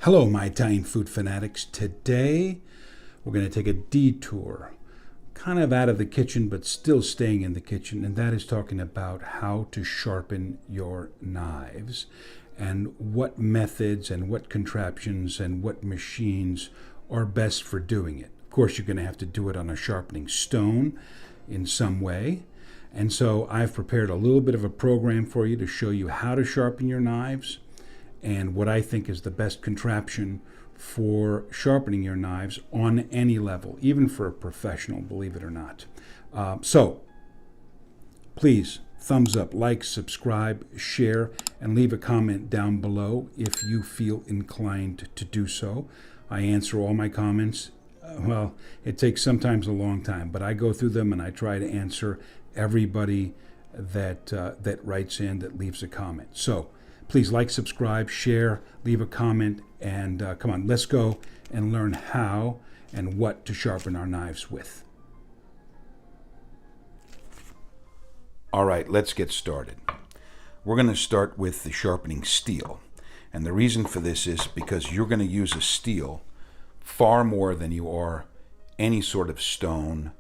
Hello, my Italian food fanatics. Today, we're going to take a detour, kind of out of the kitchen, but still staying in the kitchen, and that is talking about how to sharpen your knives and what methods and what contraptions and what machines are best for doing it. Of course, you're going to have to do it on a sharpening stone in some way. And so I've prepared a little bit of a program for you to show you how to sharpen your knives and what I think is the best contraption for sharpening your knives on any level, even for a professional, believe it or not. So please, thumbs up, like, subscribe, share, and leave a comment down below if you feel inclined to do so. I answer all my comments. Well, it takes sometimes a long time, but I go through them and I try to answer everybody that writes in, that leaves a comment. So please like, subscribe, share, leave a comment, and come on, let's go and learn how and what to sharpen our knives with. All right, let's get started. We're going to start with the sharpening steel. And the reason for this is because you're going to use a steel far more than you are any sort of stone.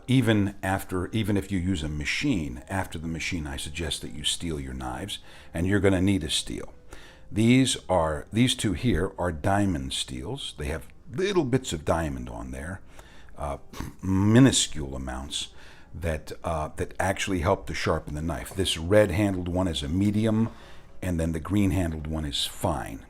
Even if you use a machine, after the machine, I suggest that you steel your knives, and you're going to need a steel. These two here are diamond steels. They have little bits of diamond on there, minuscule amounts that actually help to sharpen the knife. This red-handled one is a medium, and then the green-handled one is fine.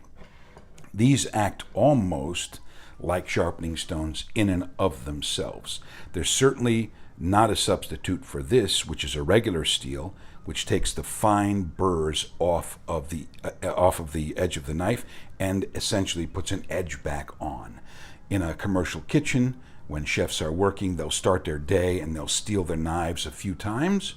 These act almost like sharpening stones in and of themselves. They're certainly not a substitute for this, which is a regular steel, which takes the fine burrs off of the edge of the knife and essentially puts an edge back on. In a commercial kitchen, when chefs are working, they'll start their day and they'll steel their knives a few times.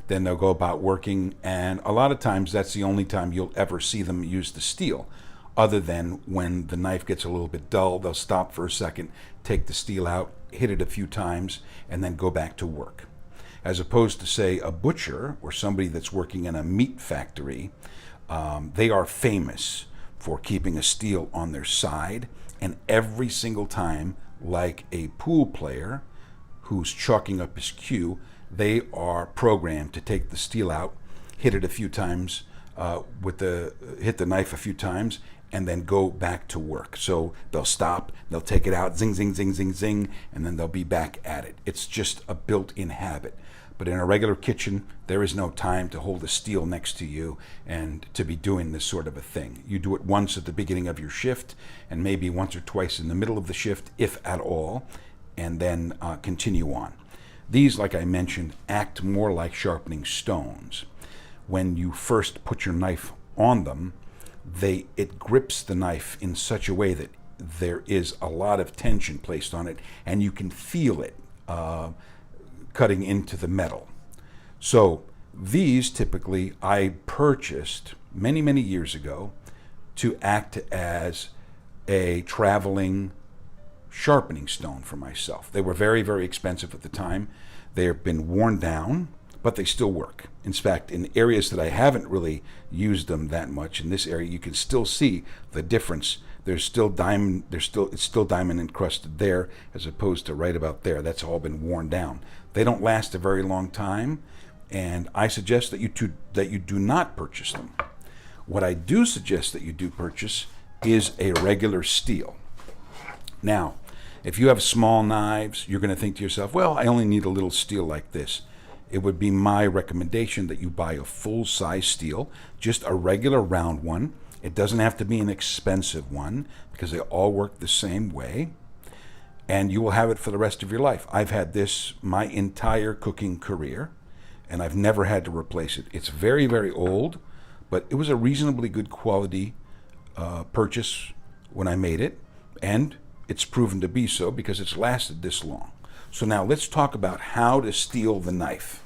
Then they'll go about working, and a lot of times that's the only time you'll ever see them use the steel. Other than when the knife gets a little bit dull, they'll stop for a second, take the steel out, hit it a few times, and then go back to work. As opposed to, say, a butcher or somebody that's working in a meat factory, they are famous for keeping a steel on their side, and every single time, like a pool player who's chalking up his cue, they are programmed to take the steel out, hit it a few times, hit the knife a few times, and then go back to work. So they'll stop, they'll take it out, zing, zing, zing, zing, zing, and then they'll be back at it. It's just a built-in habit. But in a regular kitchen, there is no time to hold a steel next to you and to be doing this sort of a thing. You do it once at the beginning of your shift, and maybe once or twice in the middle of the shift, if at all, and then continue on. These, like I mentioned, act more like sharpening stones. When you first put your knife on them, it grips the knife in such a way that there is a lot of tension placed on it, and you can feel it cutting into the metal. So these typically I purchased many, many years ago to act as a traveling sharpening stone for myself. They were very, very expensive at the time. They've been worn down, but they still work. In fact, in areas that I haven't really used them that much, in this area, you can still see the difference. It's still diamond encrusted there, as opposed to right about there. That's all been worn down. They don't last a very long time, and I suggest that you do not purchase them. What I do suggest that you do purchase is a regular steel. Now, if you have small knives, you're going to think to yourself, well, I only need a little steel like this. It would be my recommendation that you buy a full-size steel, just a regular round one. It doesn't have to be an expensive one because they all work the same way, and you will have it for the rest of your life. I've had this my entire cooking career, and I've never had to replace it. It's very, very old, but it was a reasonably good quality purchase when I made it, and it's proven to be so because it's lasted this long. So now let's talk about how to steel the knife.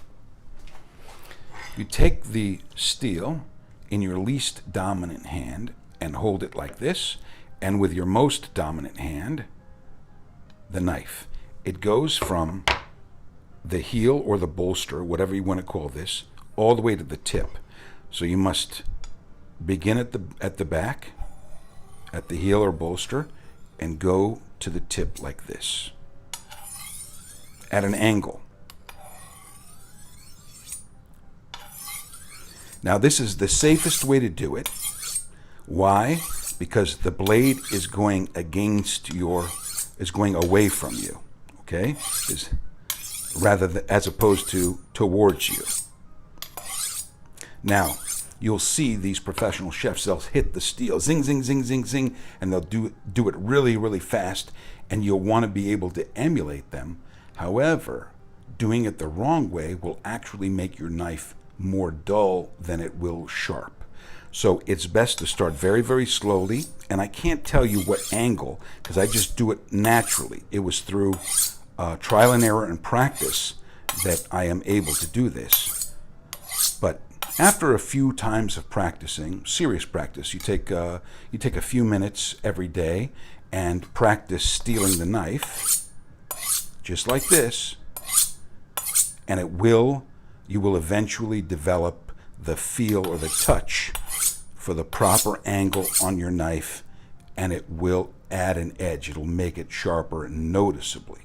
You take the steel in your least dominant hand and hold it like this, and with your most dominant hand, the knife. It goes from the heel or the bolster, whatever you want to call this, all the way to the tip. So you must begin at the back at the heel or bolster and go to the tip like this, at an angle. Now this is the safest way to do it. Why? Because the blade is going away from you, okay? As opposed to towards you. Now, you'll see these professional chefs, they'll hit the steel, zing, zing, zing, zing, zing, and they'll do it really, really fast, and you'll want to be able to emulate them. However, doing it the wrong way will actually make your knife more dull than it will sharp. So it's best to start very, very slowly, and I can't tell you what angle, because I just do it naturally. It was through trial and error and practice that I am able to do this. But after a few times of practicing, serious practice, you take a few minutes every day and practice stealing the knife, just like this, and you will eventually develop the feel or the touch for the proper angle on your knife, and it will add an edge. It'll make it sharper noticeably.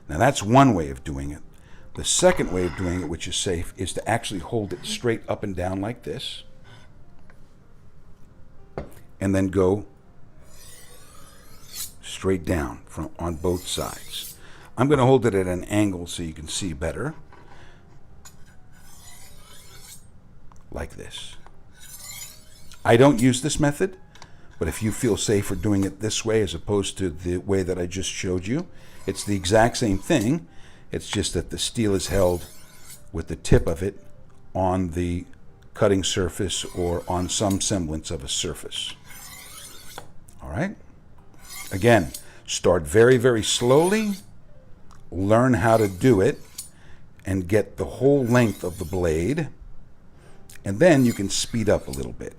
Now that's one way of doing it. The second way of doing it, which is safe, is to actually hold it straight up and down like this, and then go straight down on both sides. I'm going to hold it at an angle so you can see better, like this. I don't use this method, but if you feel safer doing it this way as opposed to the way that I just showed you, it's the exact same thing. It's just that the steel is held with the tip of it on the cutting surface or on some semblance of a surface. All right? Again, start very, very slowly, learn how to do it, and get the whole length of the blade, and then you can speed up a little bit.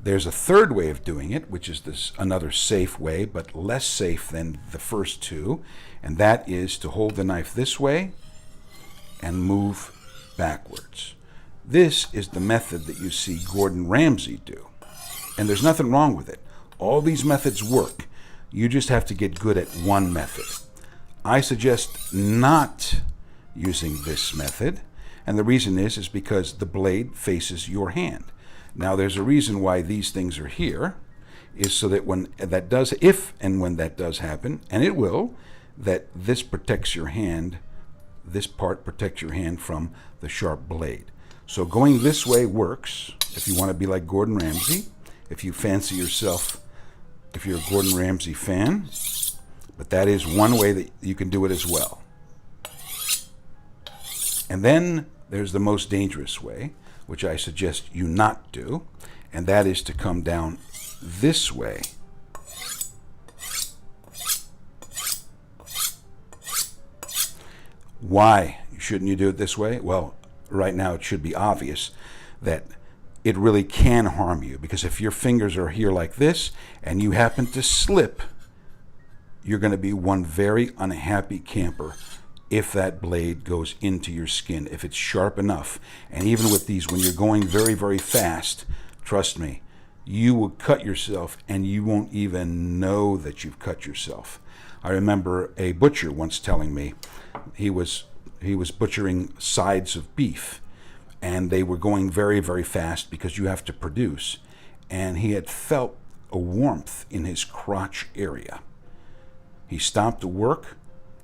There's a third way of doing it, which is another safe way, but less safe than the first two, and that is to hold the knife this way and move backwards. This is the method that you see Gordon Ramsay do, and there's nothing wrong with it. All these methods work. You just have to get good at one method. I suggest not using this method, and the reason is because the blade faces your hand. Now, there's a reason why these things are here, is so that if and when that does happen, and it will, that this protects your hand, this part protects your hand from the sharp blade. So going this way works if you want to be like Gordon Ramsay, if you fancy yourself, if you're a Gordon Ramsay fan, but that is one way that you can do it as well. And then there's the most dangerous way, which I suggest you not do, and that is to come down this way. Why shouldn't you do it this way? Well, right now it should be obvious that it really can harm you, because if your fingers are here like this and you happen to slip, you're going to be one very unhappy camper if that blade goes into your skin, if it's sharp enough. And even with these, when you're going very, very fast, trust me, you will cut yourself and you won't even know that you've cut yourself. I remember a butcher once telling me he was butchering sides of beef, and they were going very, very fast because you have to produce, and he had felt a warmth in his crotch area. He stopped to work,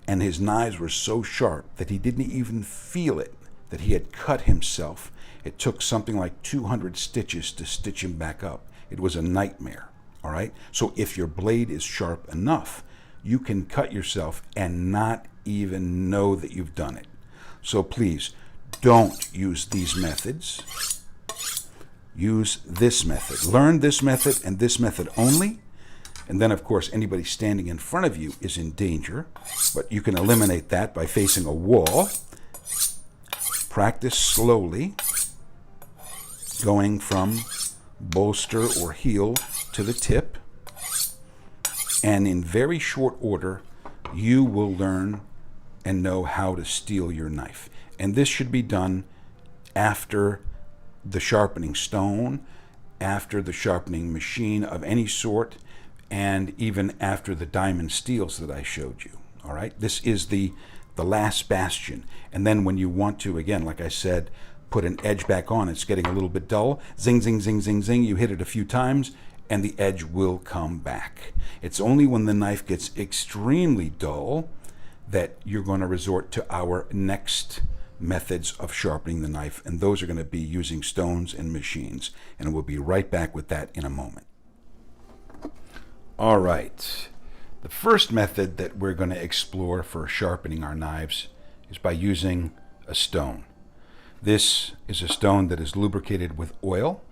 and his knives were so sharp that he didn't even feel it, that he had cut himself. It took something like 200 stitches to stitch him back up. It was a nightmare, all right? So if your blade is sharp enough, you can cut yourself and not even know that you've done it. So please, don't use these methods. Use this method. Learn this method and this method only. And then, of course, anybody standing in front of you is in danger, but you can eliminate that by facing a wall. Practice slowly, going from bolster or heel to the tip, and in very short order, you will learn and know how to steel your knife. And this should be done after the sharpening stone after the sharpening machine of any sort, and even after the diamond steels that I showed you. All right, this is the last bastion. And then when you want to, again, like I said, put an edge back on, it's getting a little bit dull. Zing, zing, zing, zing, zing. You hit it a few times, and the edge will come back. It's only when the knife gets extremely dull that you're going to resort to our next methods of sharpening the knife, and those are going to be using stones and machines. And we'll be right back with that in a moment. All right. The first method that we're going to explore for sharpening our knives is by using a stone. This is a stone that is lubricated with oil.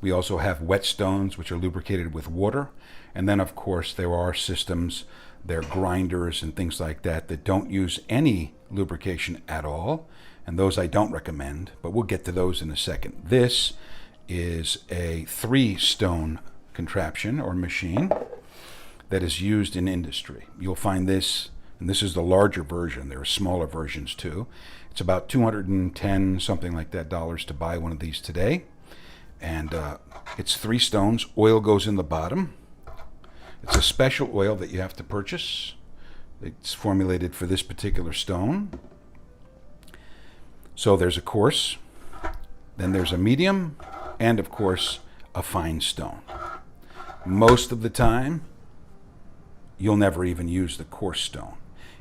We also have wet stones, which are lubricated with water. And then, of course, there are systems, there are grinders and things like that that don't use any lubrication at all. And those I don't recommend, but we'll get to those in a second. This is a 3-stone contraption or machine that is used in industry. You'll find this, and this is the larger version. There are smaller versions too. It's about $210, something like that, dollars to buy one of these today. And it's 3 stones. Oil goes in the bottom. It's a special oil that you have to purchase. It's formulated for this particular stone. So there's a coarse, then there's a medium, and of course a fine stone. Most of the time, you'll never even use the coarse stone.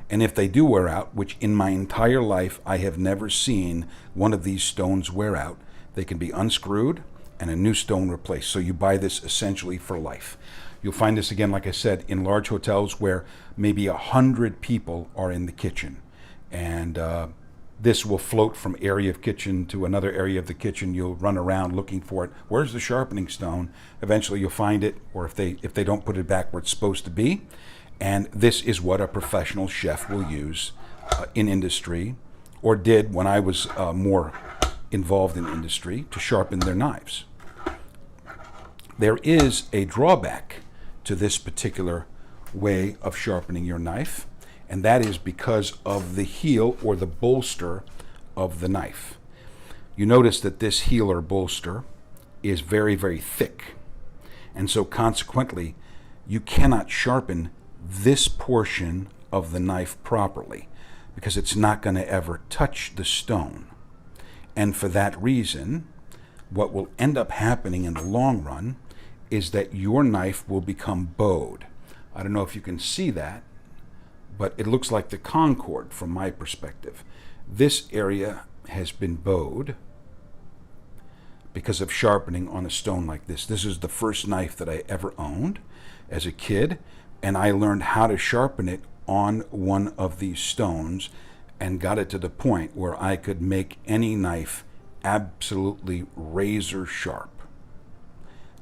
And if they do wear out, which in my entire life I have never seen one of these stones wear out, they can be unscrewed and a new stone replaced. So you buy this essentially for life. You'll find this, again, like I said, in large hotels where maybe 100 people are in the kitchen. And this will float from area of kitchen to another area of the kitchen. You'll run around looking for it. Where's the sharpening stone? Eventually you'll find it, or if they don't put it back where it's supposed to be. And this is what a professional chef will use in industry, or did when I was more involved in industry, to sharpen their knives. There is a drawback to this particular way of sharpening your knife, and that is because of the heel or the bolster of the knife. You notice that this heel or bolster is very, very thick, and so consequently you cannot sharpen this portion of the knife properly because it's not going to ever touch the stone. And for that reason, what will end up happening in the long run is that your knife will become bowed. I don't know if you can see that, but it looks like the Concorde from my perspective. This area has been bowed because of sharpening on a stone like this. This is the first knife that I ever owned as a kid, and I learned how to sharpen it on one of these stones and got it to the point where I could make any knife absolutely razor sharp.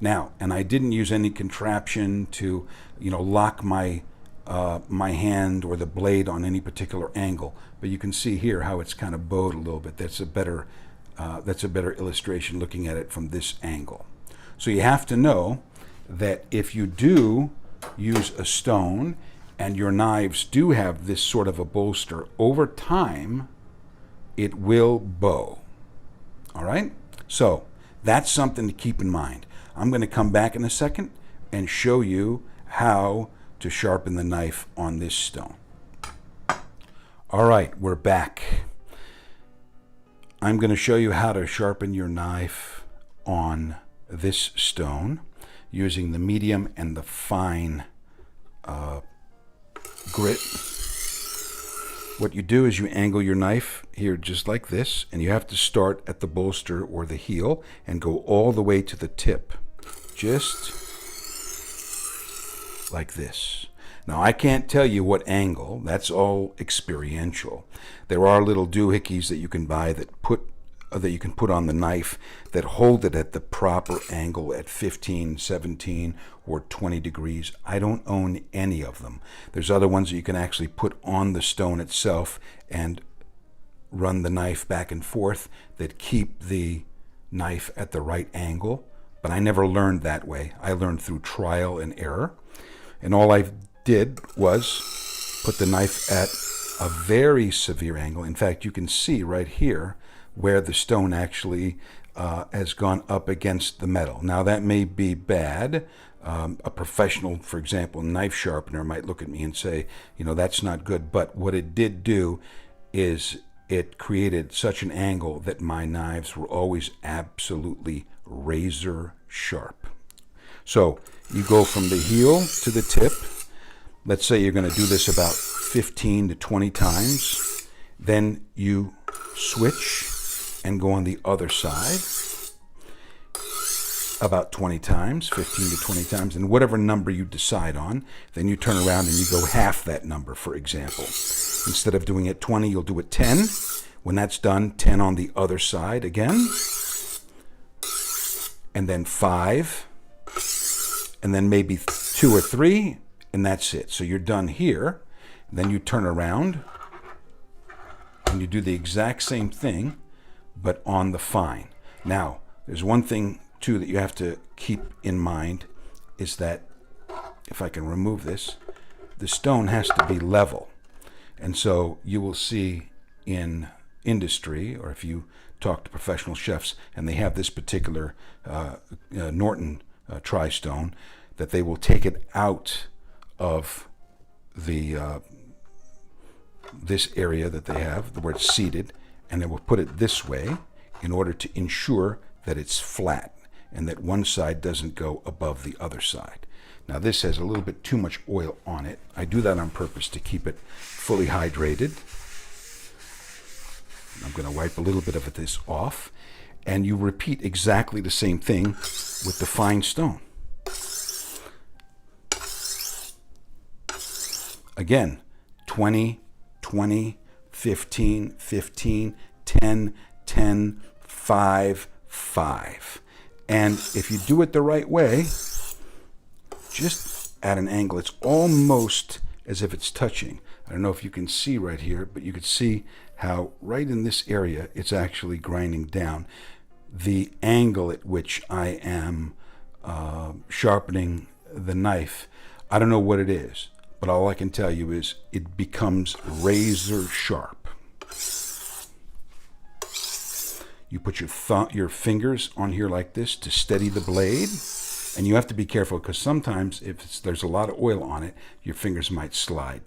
Now, and I didn't use any contraption to, lock my hand or the blade on any particular angle, but you can see here how it's kind of bowed a little bit. That's a better illustration looking at it from this angle. So you have to know that if you do use a stone and your knives do have this sort of a bolster, over time it will bow. All right? So that's something to keep in mind. I'm going to come back in a second and show you how to sharpen the knife on this stone. All right, we're back. I'm going to show you how to sharpen your knife on this stone using the medium and the fine grit. What you do is you angle your knife here just like this, and you have to start at the bolster or the heel and go all the way to the tip, just like this. Now, I can't tell you what angle. That's all experiential. There are little doohickeys that you can buy that you can put on the knife that hold it at the proper angle at 15, 17, or 20 degrees. I don't own any of them. There's other ones that you can actually put on the stone itself and run the knife back and forth that keep the knife at the right angle. But I never learned that way. I learned through trial and error. And all I did was put the knife at a very severe angle. In fact, you can see right here where the stone actually has gone up against the metal. Now that may be bad. A professional, for example, knife sharpener might look at me and say, that's not good. But what it did do is it created such an angle that my knives were always absolutely razor sharp. So you go from the heel to the tip. Let's say you're going to do this about 15 to 20 times. Then you switch and go on the other side about 20 times, 15 to 20 times, and whatever number you decide on. Then you turn around and you go half that number, for example. Instead of doing it 20, you'll do it 10. When that's done, 10 on the other side again. And then 5. And then maybe 2 or 3, and that's it. So you're done here. Then you turn around and you do the exact same thing, but on the fine. Now, there's one thing too that you have to keep in mind, is that if I can remove this, the stone has to be level. And so you will see in industry, or if you talk to professional chefs and they have this particular Norton tri-stone, that they will take it out of the this area that they have, where it's seated, and they will put it this way in order to ensure that it's flat and that one side doesn't go above the other side. Now this has a little bit too much oil on it. I do that on purpose to keep it fully hydrated. I'm going to wipe a little bit of this off, and you repeat exactly the same thing with the fine stone. Again, 20, 20, 15, 15, 10, 10, 5, 5. And if you do it the right way, just at an angle, it's almost as if it's touching. I don't know if you can see right here, but you can see how right in this area it's actually grinding down. The angle at which I am sharpening the knife, I don't know what it is, but all I can tell you is it becomes razor sharp. You put your fingers on here like this to steady the blade, and you have to be careful because sometimes if there's a lot of oil on it, your fingers might slide.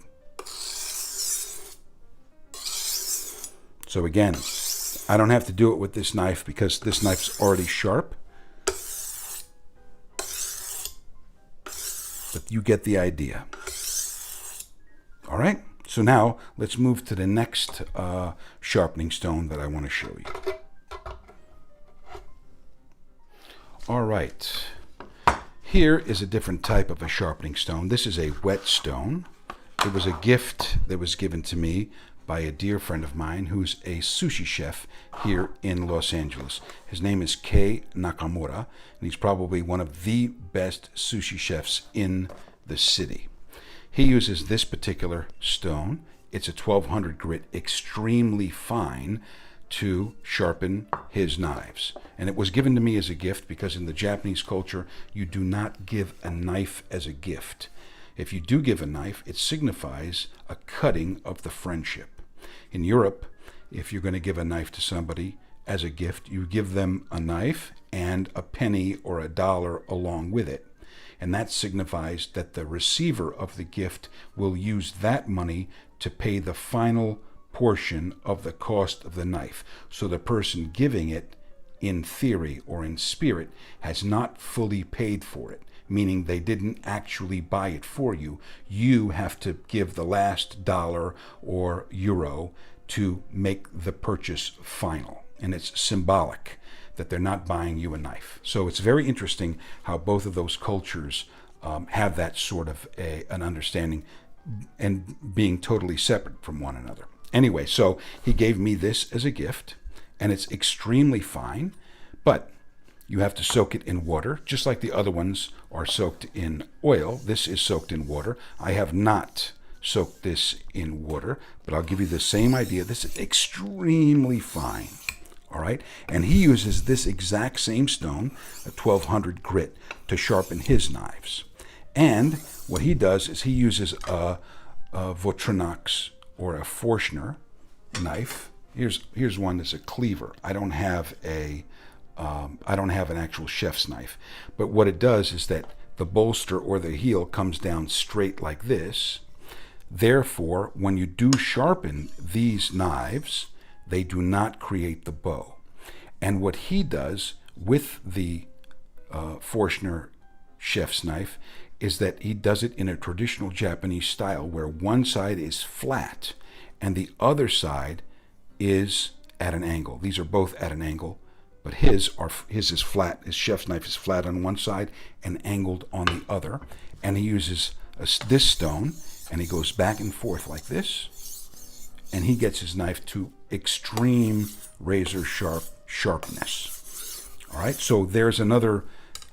So again, I don't have to do it with this knife because this knife's already sharp. But you get the idea. All right, so now let's move to the next sharpening stone that I want to show you. All right, here is a different type of a sharpening stone. This is a whetstone. It was a gift that was given to me by a dear friend of mine who's a sushi chef here in Los Angeles. His name is Kei Nakamura, and he's probably one of the best sushi chefs in the city. He uses this particular stone. It's a 1200 grit, extremely fine, to sharpen his knives. And it was given to me as a gift because in the Japanese culture, you do not give a knife as a gift. If you do give a knife, it signifies a cutting of the friendship. In Europe, if you're going to give a knife to somebody as a gift, you give them a knife and a penny or a dollar along with it. And that signifies that the receiver of the gift will use that money to pay the final portion of the cost of the knife. So the person giving it, in theory or in spirit, has not fully paid for it, meaning they didn't actually buy it for you. You have to give the last dollar or euro to make the purchase final. And it's symbolic that they're not buying you a knife. So it's very interesting how both of those cultures have that sort of an understanding and being totally separate from one another. Anyway, so he gave me this as a gift, and it's extremely fine, but you have to soak it in water, just like the other ones are soaked in oil. This is soaked in water. I have not soaked this in water, but I'll give you the same idea. This is extremely fine, all right? And he uses this exact same stone, a 1200 grit, to sharpen his knives. And what he does is he uses a Votrinox or a Forstner knife. Here's one that's a cleaver. I don't have a I don't have an actual chef's knife. But what it does is that the bolster or the heel comes down straight like this. Therefore, when you do sharpen these knives, they do not create the bow. And what he does with the Forstner chef's knife is that he does it in a traditional Japanese style where one side is flat and the other side is at an angle. These are both at an angle, but his is flat. His chef's knife is flat on one side and angled on the other. And he uses this stone, and he goes back and forth like this, and he gets his knife to extreme razor sharpness. All right, so there's another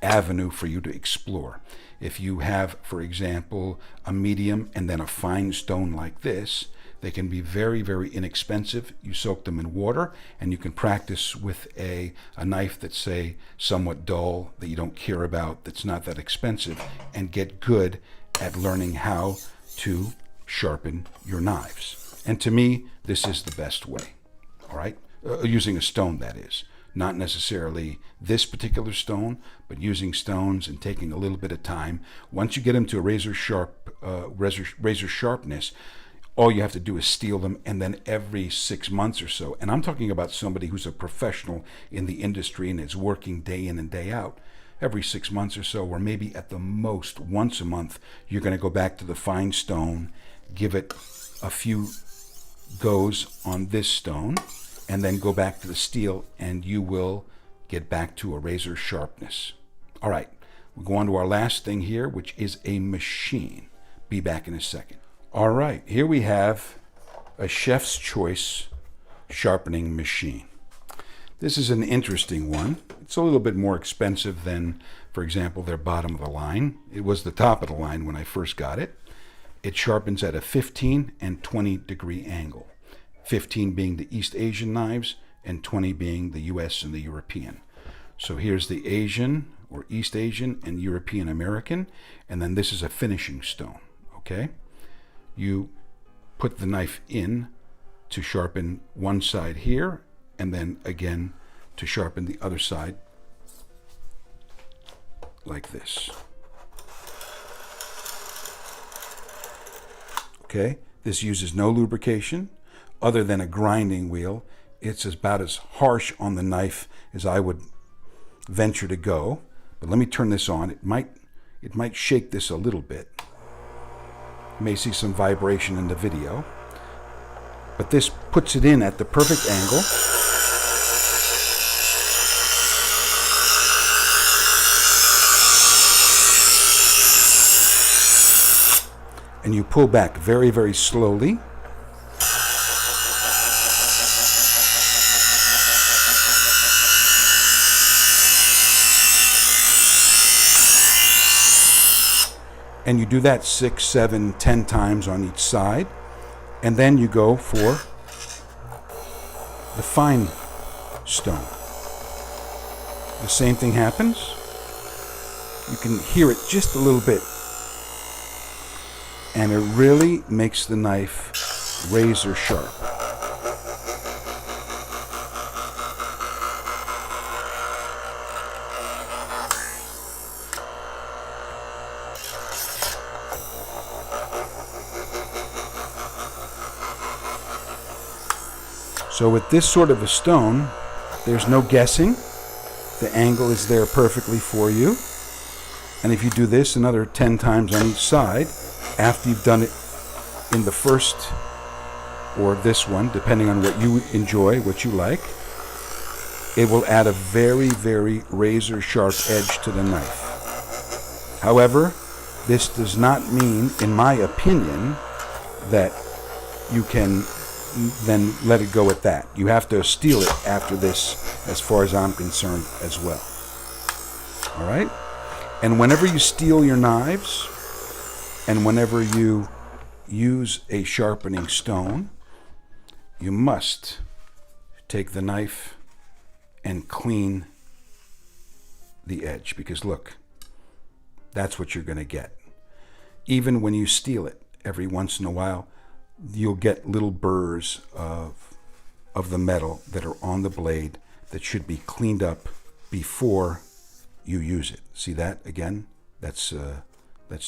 avenue for you to explore. If you have, for example, a medium and then a fine stone like this, they can be very, very inexpensive. You soak them in water, and you can practice with a knife that's, say, somewhat dull, that you don't care about, that's not that expensive, and get good at learning how to sharpen your knives. And to me, this is the best way, all right? Using a stone, that is. Not necessarily this particular stone, but using stones and taking a little bit of time. Once you get them to a razor sharpness, all you have to do is steel them, and then every 6 months or so, and I'm talking about somebody who's a professional in the industry and is working day in and day out, every 6 months or so, or maybe at the most once a month, you're going to go back to the fine stone, give it a few goes on this stone, and then go back to the steel, and you will get back to a razor sharpness. All right, we'll go on to our last thing here, which is a machine. Be back in a second. All right, here we have a Chef's Choice sharpening machine. This is an interesting one. It's a little bit more expensive than, for example, their bottom of the line. It was the top of the line when I first got it. It sharpens at a 15 and 20 degree angle. 15 being the East Asian knives and 20 being the US and the European. So here's the Asian or East Asian and European American, and then this is a finishing stone, okay? You put the knife in to sharpen one side here, and then again to sharpen the other side like this. Okay, this uses no lubrication other than a grinding wheel. It's about as harsh on the knife as I would venture to go. But let me turn this on. It might shake this a little bit. You may see some vibration in the video. But this puts it in at the perfect angle. And you pull back very, very slowly. And you do that 6, 7, 10 times on each side. And then you go for the fine stone. The same thing happens. You can hear it just a little bit. And it really makes the knife razor sharp. So with this sort of a stone, there's no guessing. The angle is there perfectly for you. And if you do this another 10 times on each side, after you've done it in the first or this one, depending on what you enjoy, what you like, it will add a very, very razor sharp edge to the knife. However, this does not mean, in my opinion, that you can then let it go at that. You have to steel it after this, as far as I'm concerned, as well. All right? And whenever you steel your knives, and whenever you use a sharpening stone, you must take the knife and clean the edge, because look, that's what you're going to get. Even when you steel it, every once in a while, you'll get little burrs of the metal that are on the blade that should be cleaned up before you use it. See that again? That's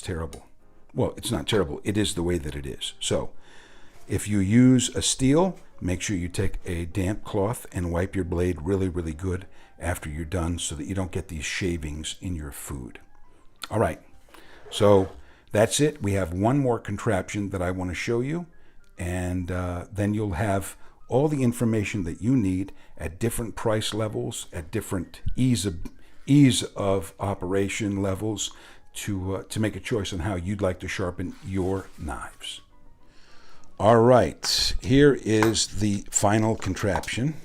terrible. Well, it's not terrible. It is the way that it is. So if you use a steel, make sure you take a damp cloth and wipe your blade really, really good after you're done so that you don't get these shavings in your food. All right, so that's it. We have one more contraption that I want to show you, and then you'll have all the information that you need at different price levels, at different ease of operation levels to make a choice on how you'd like to sharpen your knives. All right, here is the final contraption.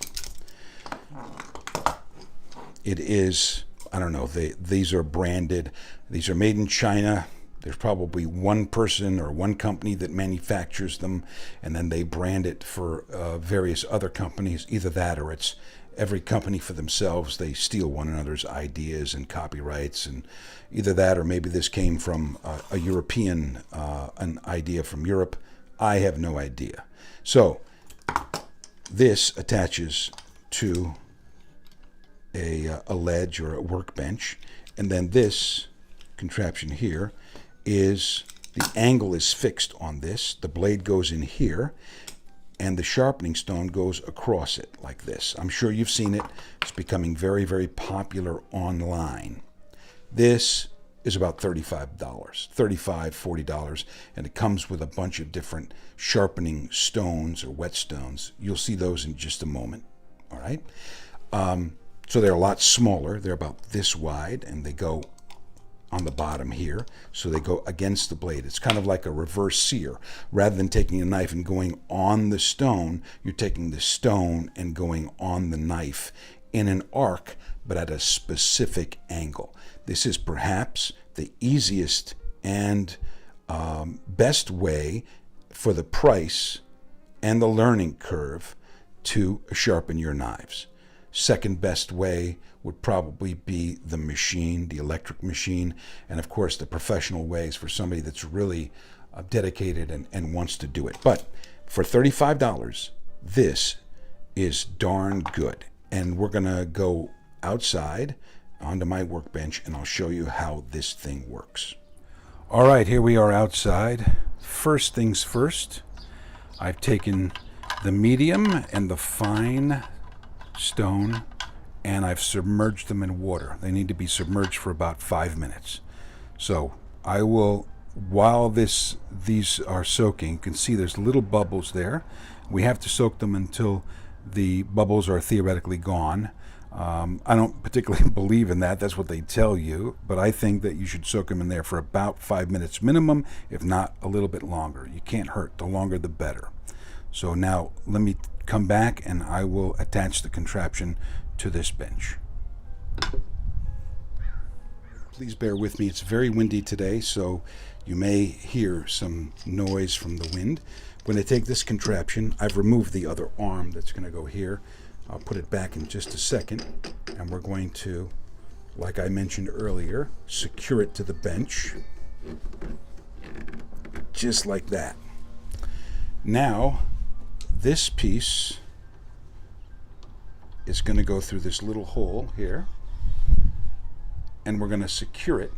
It is, I don't know, these are branded. These are made in China. There's probably one person or one company that manufactures them, and then they brand it for various other companies. Either that or it's every company for themselves. They steal one another's ideas and copyrights, and either that or maybe this came from a European, an idea from Europe. I have no idea. So this attaches to a ledge or a workbench, and then this contraption here is the angle is fixed on this. The blade goes in here, and the sharpening stone goes across it like this. I'm sure you've seen it. It's becoming very, very popular online. This is about $35, $35, $40, and it comes with a bunch of different sharpening stones or whetstones. You'll see those in just a moment. All right. So they're a lot smaller. They're about this wide, and they go on the bottom here, so they go against the blade. It's kind of like a reverse sear. Rather than taking a knife and going on the stone, you're taking the stone and going on the knife in an arc, but at a specific angle. This is perhaps the easiest and best way for the price and the learning curve to sharpen your knives. Second best way would probably be the machine, the electric machine, and of course the professional ways for somebody that's really dedicated and wants to do it. But for $35, this is darn good. And we're gonna go outside onto my workbench and I'll show you how this thing works. All right, here we are outside. First things first, I've taken the medium and the fine stone and I've submerged them in water. They need to be submerged for about 5 minutes. So I will, while these are soaking, you can see there's little bubbles there. We have to soak them until the bubbles are theoretically gone. I don't particularly believe in that. That's what they tell you. But I think that you should soak them in there for about 5 minutes minimum, if not a little bit longer. You can't hurt. The longer, the better. So now let me come back and I will attach the contraption to this bench. Please bear with me. It's very windy today, so you may hear some noise from the wind. When I take this contraption, I've removed the other arm that's going to go here. I'll put it back in just a second, and we're going to, like I mentioned earlier, secure it to the bench, just like that. Now, this piece is going to go through this little hole here, and we're going to secure it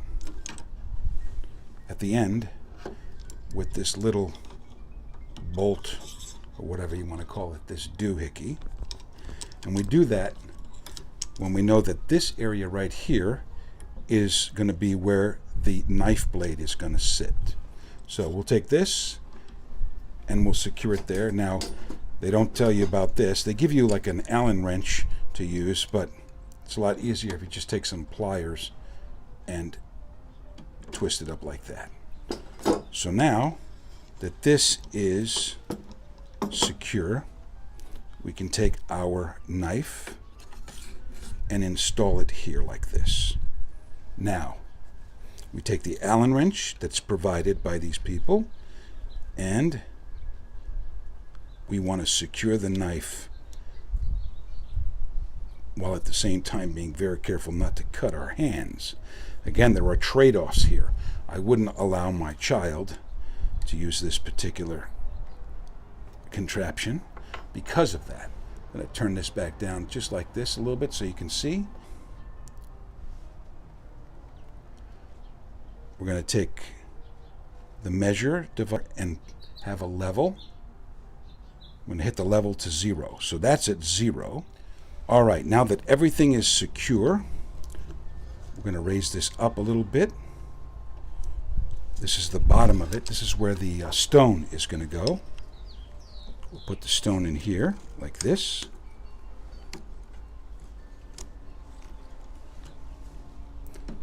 at the end with this little bolt, or whatever you want to call it, this doohickey. And we do that when we know that this area right here is going to be where the knife blade is going to sit. So we'll take this and we'll secure it there. Now, they don't tell you about this. They give you like an Allen wrench to use, but it's a lot easier if you just take some pliers and twist it up like that. So now that this is secure, we can take our knife and install it here like this. Now, we take the Allen wrench that's provided by these people, and we want to secure the knife while at the same time being very careful not to cut our hands. Again, there are trade-offs here. I wouldn't allow my child to use this particular contraption because of that. I'm going to turn this back down just like this a little bit so you can see. we're going to take the measure divider and have a level. I'm going to hit the level to 0. So that's at 0. All right, now that everything is secure, we're going to raise this up a little bit. This is the bottom of it. This is where the stone is going to go. We'll put the stone in here like this.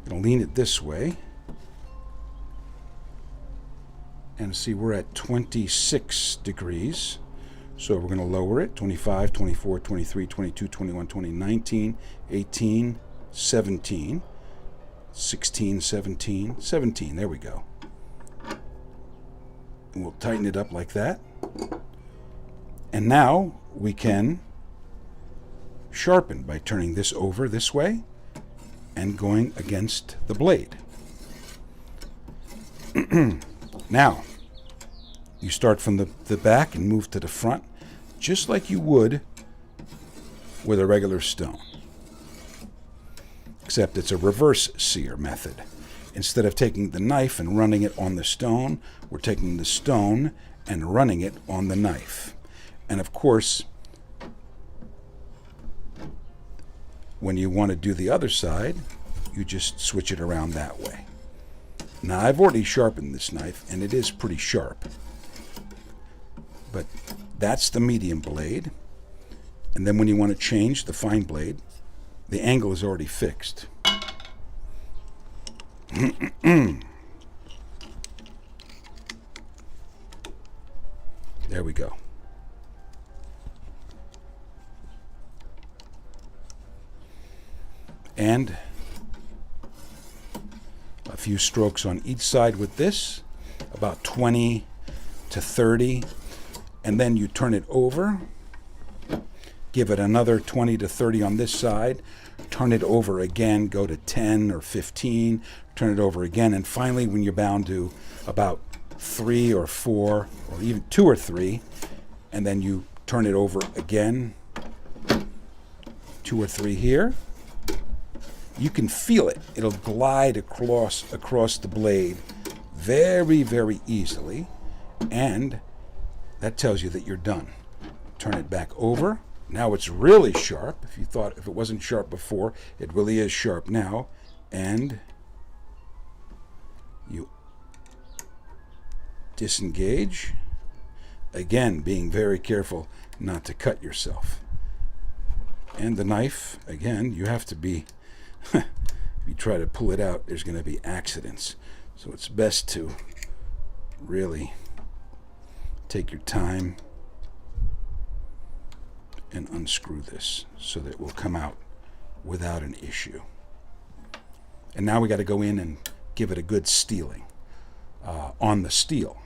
Going to lean it this way. And see, we're at 26 degrees. So we're going to lower it. 25, 24, 23, 22, 21, 20, 19, 18, 17, 16, 17, 17. There we go. And we'll tighten it up like that. And now we can sharpen by turning this over this way and going against the blade. Now, you start from the back and move to the front, just like you would with a regular stone. Except it's a reverse sear method. Instead of taking the knife and running it on the stone, we're taking the stone and running it on the knife. And of course, when you want to do the other side, you just switch it around that way. Now, I've already sharpened this knife, and it is pretty sharp. But that's the medium blade. And then when you want to change the fine blade, the angle is already fixed. There we go. And a few strokes on each side with this, about 20 to 30, and then you turn it over, give it another 20 to 30 on this side, turn it over again, go to 10 or 15, turn it over again, and finally when you're bound to about 3 or 4 or even 2 or 3, and then you turn it over again, 2 or 3 here. You can feel it. It'll glide across the blade very, very easily, and that tells you that you're done. Turn it back over. Now it's really sharp. If it wasn't sharp before, it really is sharp now. And you disengage. Again, being very careful not to cut yourself. And the knife, again, you have to be, if you try to pull it out, there's going to be accidents. So it's best to really take your time and unscrew this so that it will come out without an issue. And now we got to go in and give it a good steeling on the steel.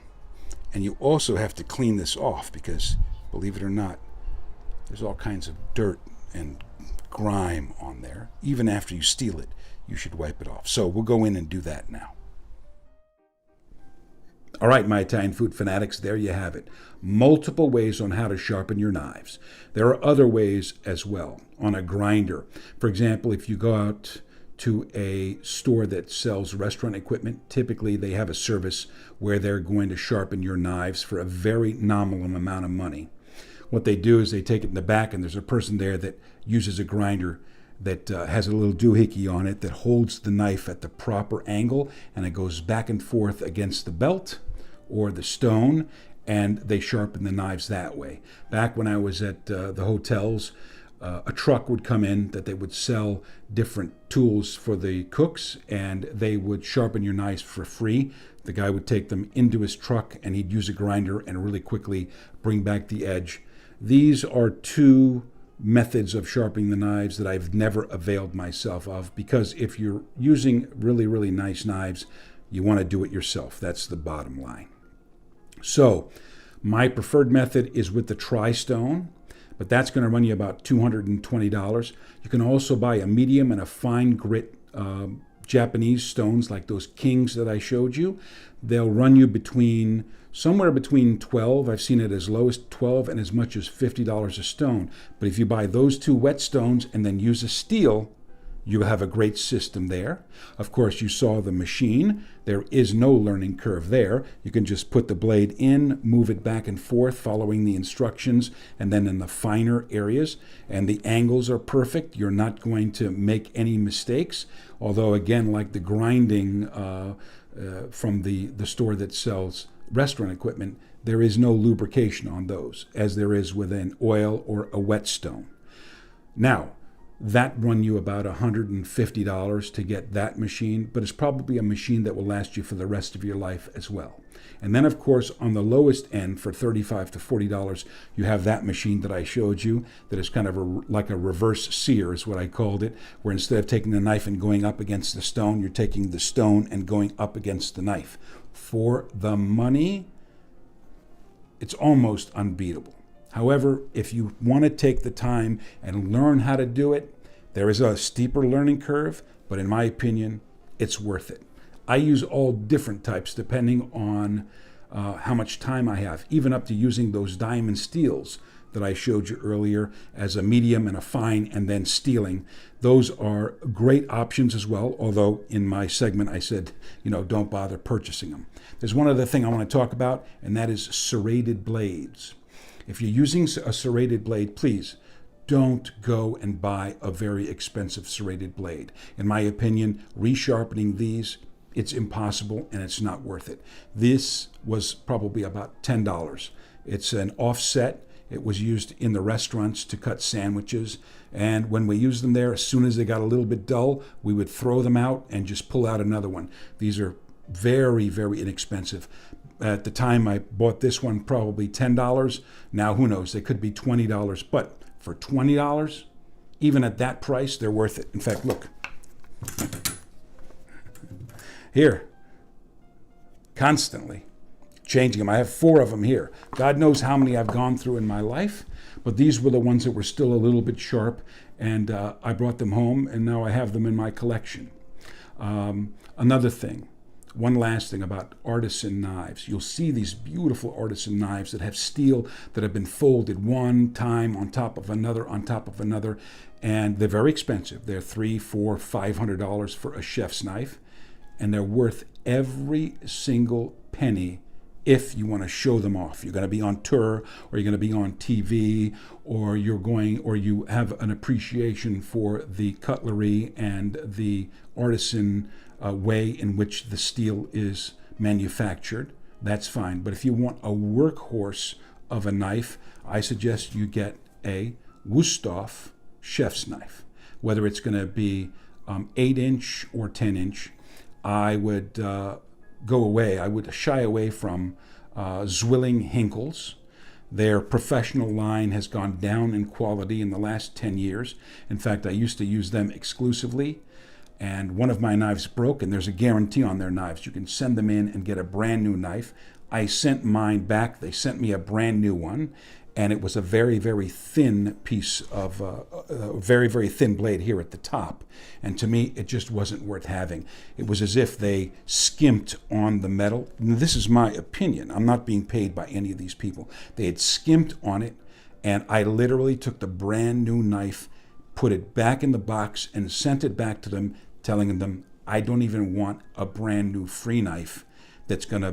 And you also have to clean this off because, believe it or not, there's all kinds of dirt and grime on there. Even after you steel it, you should wipe it off. So we'll go in and do that now. All right, my Italian food fanatics, there you have it. Multiple ways on how to sharpen your knives. There are other ways as well on a grinder. For example, if you go out to a store that sells restaurant equipment, typically they have a service where they're going to sharpen your knives for a very nominal amount of money. What they do is they take it in the back, and there's a person there that uses a grinder that has a little doohickey on it that holds the knife at the proper angle, and it goes back and forth against the belt or the stone, and they sharpen the knives that way. Back when I was at the hotels, a truck would come in that they would sell different tools for the cooks, and they would sharpen your knives for free. The guy would take them into his truck, and he'd use a grinder and really quickly bring back the edge. These are two methods of sharpening the knives that I've never availed myself of, because if you're using really, really nice knives, you want to do it yourself. That's the bottom line. So my preferred method is with the tri-stone, but that's going to run you about $220. You can also buy a medium and a fine grit Japanese stones like those kings that I showed you. They'll run you somewhere between 12, I've seen it as low as 12 and as much as $50 a stone. But if you buy those two wet stones and then use a steel, you have a great system there. Of course, you saw the machine. There is no learning curve there. You can just put the blade in, move it back and forth, following the instructions, and then in the finer areas. And the angles are perfect. You're not going to make any mistakes. Although, again, like the grinding from the store that sells restaurant equipment, there is no lubrication on those, as there is with an oil or a whetstone. Now, that run you about $150 to get that machine, but it's probably a machine that will last you for the rest of your life as well. And then, of course, on the lowest end for $35 to $40, you have that machine that I showed you that is kind of like a reverse sear is what I called it, where instead of taking the knife and going up against the stone, you're taking the stone and going up against the knife. For the money, it's almost unbeatable. However, if you want to take the time and learn how to do it, there is a steeper learning curve, but in my opinion, it's worth it. I use all different types depending on how much time I have, even up to using those diamond steels that I showed you earlier as a medium and a fine and then steeling. Those are great options as well, although in my segment I said, don't bother purchasing them. There's one other thing I want to talk about, and that is serrated blades. If you're using a serrated blade, please don't go and buy a very expensive serrated blade. In my opinion, resharpening these, it's impossible and it's not worth it. This was probably about $10. It's an offset. It was used in the restaurants to cut sandwiches. And when we used them there, as soon as they got a little bit dull, we would throw them out and just pull out another one. These are very, very inexpensive. At the time I bought this one, probably $10. Now, who knows? They could be $20. But for $20, even at that price, they're worth it. In fact, look. Here. Constantly changing them. I have 4 of them here. God knows how many I've gone through in my life. But these were the ones that were still a little bit sharp. And I brought them home, and now I have them in my collection. Another thing. One last thing about artisan knives. You'll see these beautiful artisan knives that have steel that have been folded one time on top of another, and they're very expensive. They're $300, $400, $500 for a chef's knife, and they're worth every single penny if you want to show them off. You're going to be on tour, or you're going to be on TV, or you have an appreciation for the cutlery and the artisan way in which the steel is manufactured. That's fine. But if you want a workhorse of a knife, I suggest you get a Wüsthof chef's knife. Whether it's going to be 8-inch or 10-inch, I would I would shy away from Zwilling Hinkels. Their professional line has gone down in quality in the last 10 years. In fact, I used to use them exclusively. And one of my knives broke, and there's a guarantee on their knives. You can send them in and get a brand new knife. I sent mine back. They sent me a brand new one, and it was a very, very thin piece of, a very, very thin blade here at the top. And to me, it just wasn't worth having. It was as if they skimped on the metal. And this is my opinion. I'm not being paid by any of these people. They had skimped on it, and I literally took the brand new knife, put it back in the box, and sent it back to them, telling them, I don't even want a brand new free knife that's gonna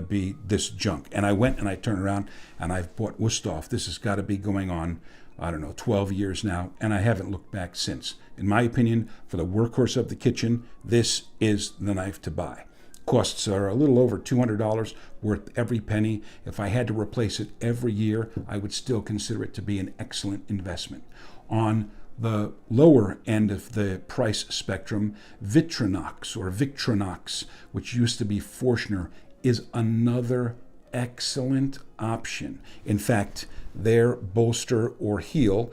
be this junk. And I went and I turned around and I've bought Wüsthof. This has got to be going on, 12 years now, and I haven't looked back since. In my opinion, for the workhorse of the kitchen, this is the knife to buy. Costs are a little over $200, worth every penny. If I had to replace it every year, I would still consider it to be an excellent investment. On the lower end of the price spectrum, Victronox, which used to be Forstner, is another excellent option. In fact, their bolster or heel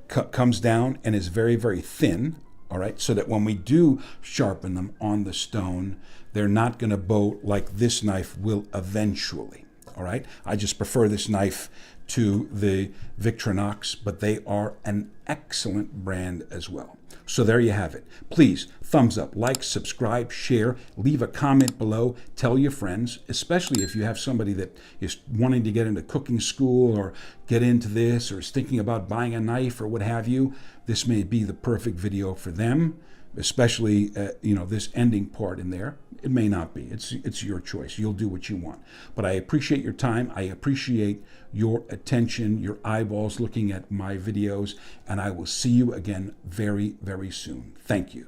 comes down and is very, very thin, all right, so that when we do sharpen them on the stone, they're not going to bow like this knife will eventually, all right? I just prefer this knife to the Victronox, but they are an excellent brand as well. So there you have it. Please thumbs up, like, subscribe, share, leave a comment below, tell your friends, especially if you have somebody that is wanting to get into cooking school or get into this or is thinking about buying a knife or what have you. This may be the perfect video for them, especially this ending part in there. It may not be. It's your choice. You'll do what you want. But I appreciate your time. I appreciate your attention, your eyeballs looking at my videos, and I will see you again very, very soon. Thank you.